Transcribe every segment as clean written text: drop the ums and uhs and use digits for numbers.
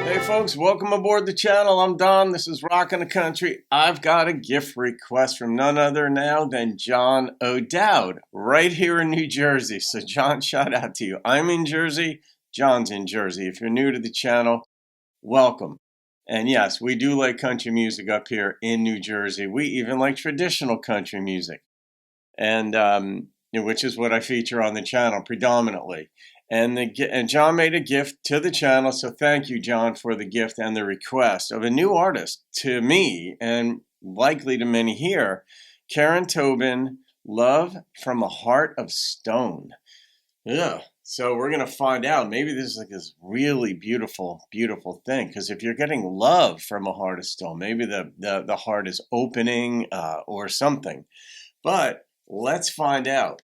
Hey folks, welcome aboard the channel. I'm Don. This is Rockin' the Country. I've got a gift request from none other now than John O'Dowd, right here in New Jersey. So John, shout out to you. I'm in Jersey. John's in Jersey. If you're new to the channel, welcome. And yes, we do like country music up here in New Jersey. We even like traditional country music, and which is what I feature on the channel predominantly. And John made a gift to the channel, so thank you, John, for the gift and the request of a new artist to me and likely to many here, Karen Tobin, Love from a Heart of Stone. Yeah. So we're gonna find out. Maybe this is like this really beautiful, beautiful thing. Because if you're getting love from a heart of stone, maybe the heart is opening or something. But let's find out.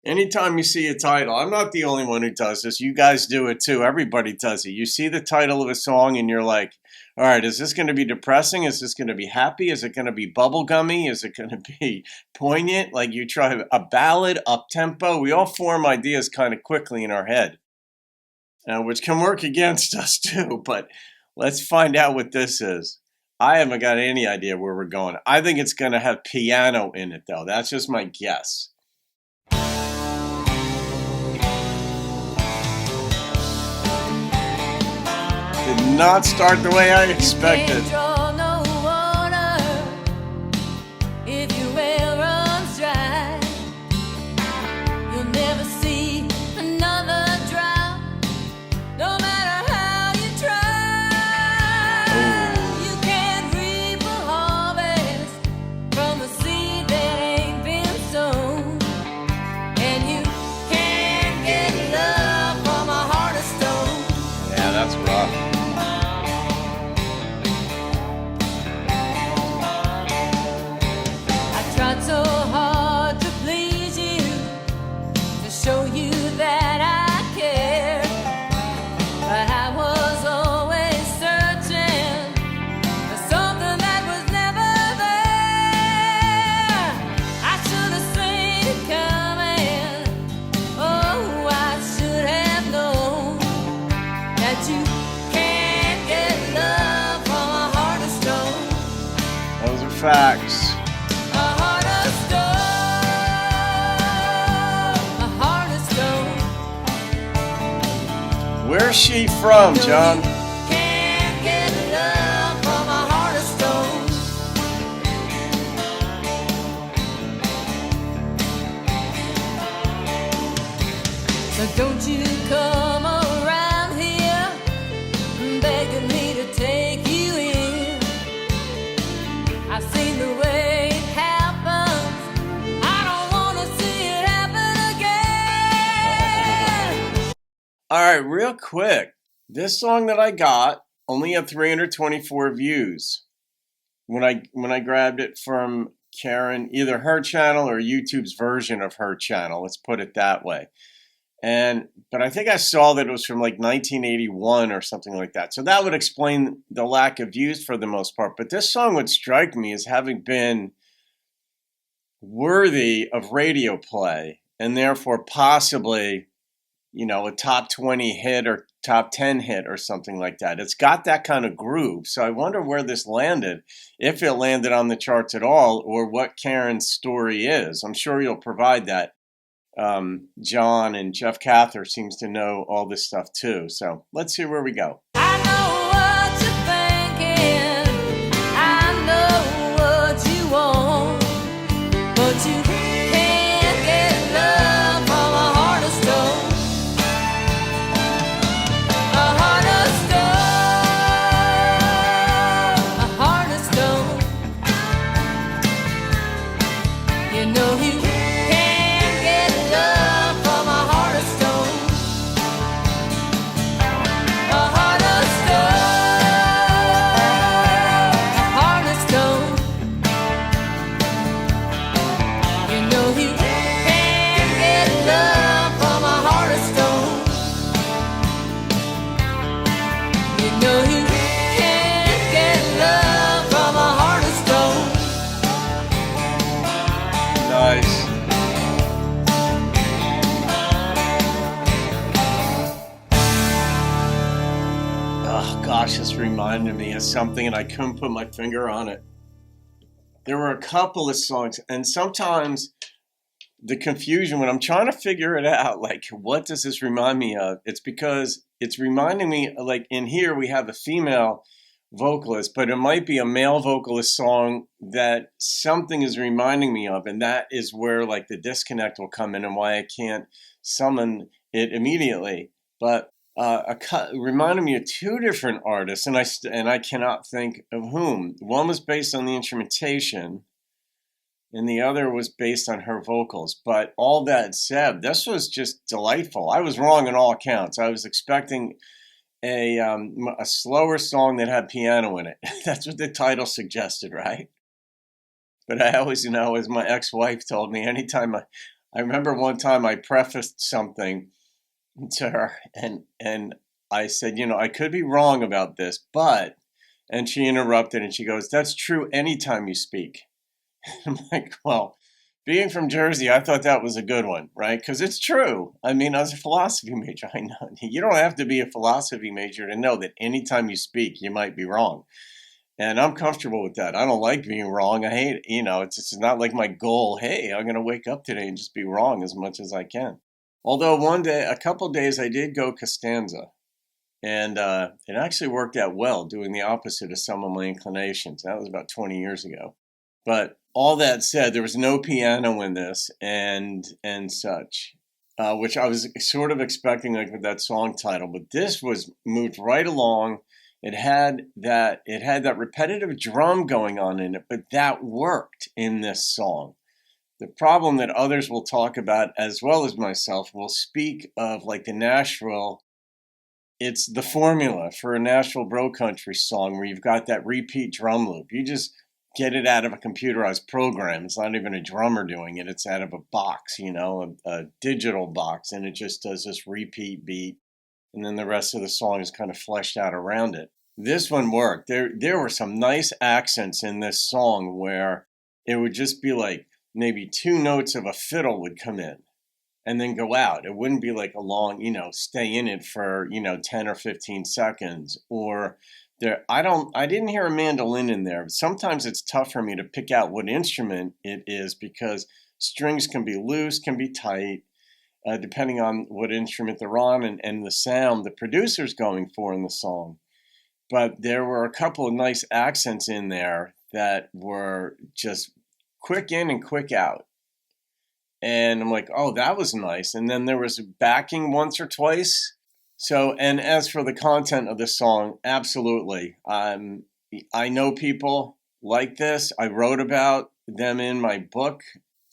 Anytime you see a title, I'm not the only one who does this. You guys do it too. Everybody does it. You see the title of a song and you're like, all right, is this going to be depressing? Is this going to be happy? Is it going to be bubblegummy? Is it going to be poignant? Like you try a ballad, up-tempo. We all form ideas kind of quickly in our head, which can work against us too. But let's find out what this is. I haven't got any idea where we're going. I think it's going to have piano in it, though. That's just my guess. Did not start the way I expected. That's rough. I tried so hard to please you, to show you that I care, but I was always searching for something that was never there. I should have seen it coming. Oh, I should have known that you can't get love from a heart of stone. Those are facts. A heart of stone. A heart of stone. Where's she from, John? Can't get love from a heart of stone. So don't you come around here begging me to take you in. I've seen the way it happens. I don't want to see it happen again. All right, real quick. This song that I got only had 324 views when I grabbed it from Karen, either her channel or YouTube's version of her channel. Let's put it that way. But I think I saw that it was from like 1981 or something like that. So that would explain the lack of views for the most part. But this song would strike me as having been worthy of radio play and therefore possibly, a top 20 hit or top 10 hit or something like that. It's got that kind of groove. So I wonder where this landed, if it landed on the charts at all, or what Karen's story is. I'm sure you'll provide that. John and Jeff Cather seems to know all this stuff too. So let's see where we go. I know what you're thinking. I know what you want, but you can't get love from a heart of stone. A heart of stone. A heart of stone. You know you can't get love from a heart of stone. A heart of gosh, this reminded me of something and I couldn't put my finger on it. There were a couple of songs, and sometimes the confusion when I'm trying to figure it out, like, what does this remind me of? It's because it's reminding me, like, in here we have a female vocalist, but it might be a male vocalist song that something is reminding me of, and that is where, like, the disconnect will come in and why I can't summon it immediately. But reminded me of two different artists, and I cannot think of whom. One was based on the instrumentation, and the other was based on her vocals. But all that said, this was just delightful. I was wrong on all accounts. I was expecting a slower song that had piano in it. That's what the title suggested, right? But I always, as my ex-wife told me, anytime I remember one time I prefaced something to her, and I said, I could be wrong about this, but, and she interrupted and she goes, "That's true anytime you speak." I'm like, well, being from Jersey, I thought that was a good one, right? Because it's true. I mean, I was a philosophy major. I know you don't have to be a philosophy major to know that anytime you speak, you might be wrong. And I'm comfortable with that. I don't like being wrong. I hate, it's not like my goal. Hey, I'm going to wake up today and just be wrong as much as I can. Although a couple of days I did go Costanza, and it actually worked out well, doing the opposite of some of my inclinations. That was about 20 years ago. But all that said, there was no piano in this and such, which I was sort of expecting, like with that song title. But this was moved right along. It had that repetitive drum going on in it, but that worked in this song. The problem that others will talk about, as well as myself, will speak of, like the Nashville. It's the formula for a Nashville bro country song where you've got that repeat drum loop. You just get it out of a computerized program. It's not even a drummer doing it. It's out of a box, a digital box, and it just does this repeat beat, and then the rest of the song is kind of fleshed out around it. This one worked. There were some nice accents in this song where it would just be like maybe two notes of a fiddle would come in and then go out. It wouldn't be like a long, stay in it for, 10 or 15 seconds, or I didn't hear a mandolin in there. Sometimes it's tough for me to pick out what instrument it is because strings can be loose, can be tight, depending on what instrument they're on and the sound the producer's going for in the song. But there were a couple of nice accents in there that were just quick in and quick out. And I'm like, oh, that was nice. And then there was backing once or twice. So, and as for the content of the song, absolutely. I know people like this. I wrote about them in my book,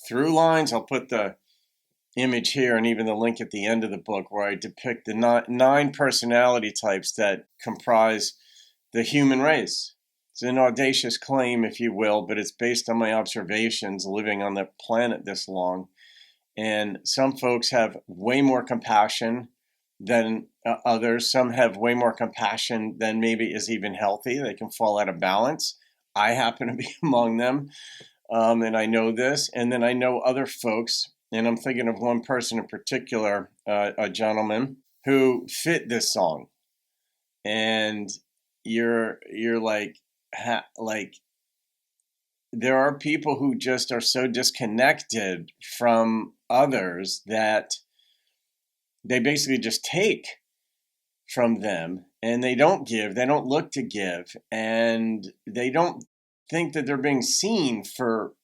Through Lines. I'll put the image here and even the link at the end of the book where I depict the nine personality types that comprise the human race. It's an audacious claim, if you will, but it's based on my observations living on the planet this long. And some folks have way more compassion than others. Some have way more compassion than maybe is even healthy. They can fall out of balance. I happen to be among them, and I know this. And then I know other folks, and I'm thinking of one person in particular, a gentleman who fit this song. And you're like there are people who just are so disconnected from others that they basically just take from them, and they don't give, they don't look to give, and they don't think that they're being seen for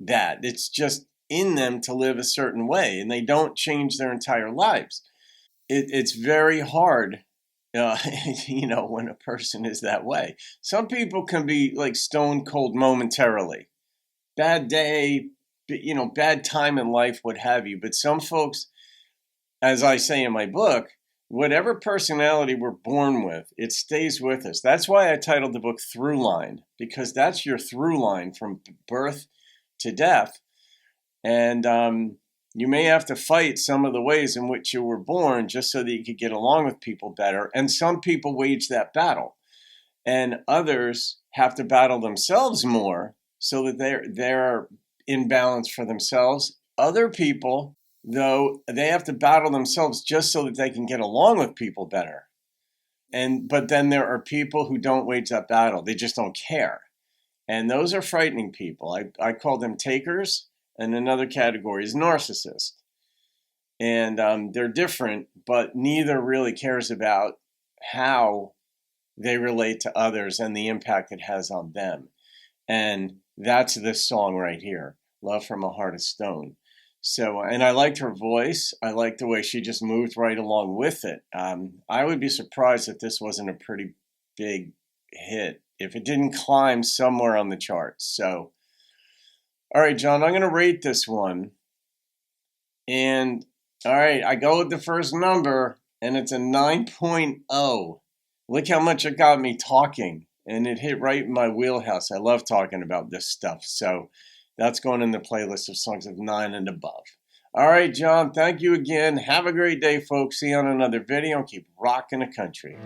that. It's just in them to live a certain way, and they don't change their entire lives. It's very hard, when a person is that way. Some people can be like stone cold momentarily. Bad day, bad time in life, what have you. But some folks, as I say in my book, whatever personality we're born with, it stays with us. That's why I titled the book Through Line, because that's your through line from birth to death. And you may have to fight some of the ways in which you were born just so that you could get along with people better. And some people wage that battle. And others have to battle themselves more so that they're in balance for themselves. Other people, though, they have to battle themselves just so that they can get along with people better. but then there are people who don't wage that battle. They just don't care. And those are frightening people. I call them takers, and another category is narcissists. And they're different, but neither really cares about how they relate to others and the impact it has on them. And that's this song right here, Love from a Heart of Stone. So, and I liked her voice. I liked the way she just moved right along with it. I would be surprised if this wasn't a pretty big hit, if it didn't climb somewhere on the charts. So, all right, John, I'm going to rate this one. And, all right, I go with the first number, and it's a 9.0. Look how much it got me talking, and it hit right in my wheelhouse. I love talking about this stuff, so that's going in the playlist of songs of 9 and above. All right, John, thank you again. Have a great day, folks. See you on another video, and keep rocking the country.